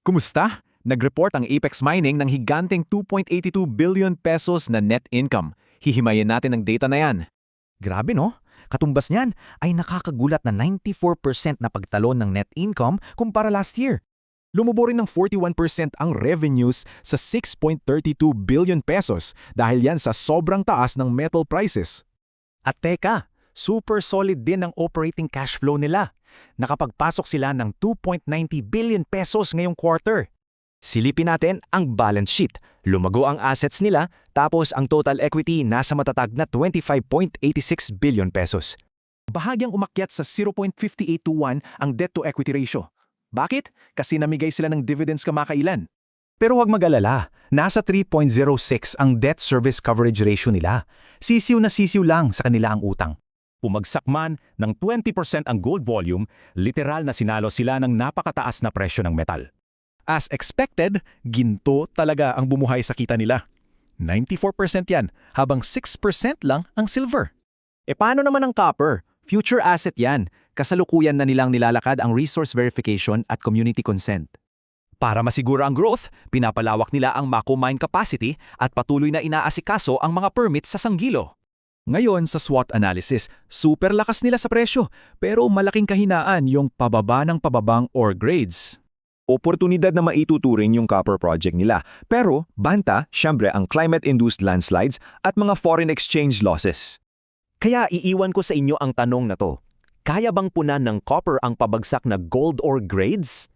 Kumusta? Nag-report ang Apex Mining ng higanteng 2.82 billion pesos na net income. Hihimayin natin ang data na yan. Grabe no? Katumbas niyan ay nakakagulat na 94% na pagtalon ng net income kumpara last year. Lumubo rin ng 41% ang revenues sa 6.32 billion pesos dahil yan sa sobrang taas ng metal prices. At teka, super solid din ang operating cash flow nila. Nakapagpasok sila ng 2.90 billion pesos ngayong quarter. Silipin natin ang balance sheet. Lumago ang assets nila, tapos ang total equity nasa matatag na 25.86 billion pesos. Bahagyang umakyat sa 0.58 to 1 ang debt-to-equity ratio. Bakit? Kasi namigay sila ng dividends kamakailan. Pero huwag mag-alala, nasa 3.06 ang debt service coverage ratio nila. Sisiw na sisiw lang sa kanila ang utang. Pumagsak man ng 20% ang gold volume, literal na sinalo sila ng napakataas na presyo ng metal. As expected, ginto talaga ang bumuhay sa kita nila. 94% yan, habang 6% lang ang silver. E paano naman ang copper? Future asset yan. Kasalukuyan na nilang nilalakad ang resource verification at community consent. Para masiguro ang growth, pinapalawak nila ang Mako mine capacity at patuloy na inaasikaso ang mga permits sa Sanggilo. Ngayon sa SWOT analysis, super lakas nila sa presyo, pero malaking kahinaan yung pababa ng pababang ore grades. Oportunidad na maituturing yung copper project nila, pero banta, syempre ang climate-induced landslides at mga foreign exchange losses. Kaya iiwan ko sa inyo ang tanong na to. Kaya bang punan ng copper ang pabagsak na gold ore grades?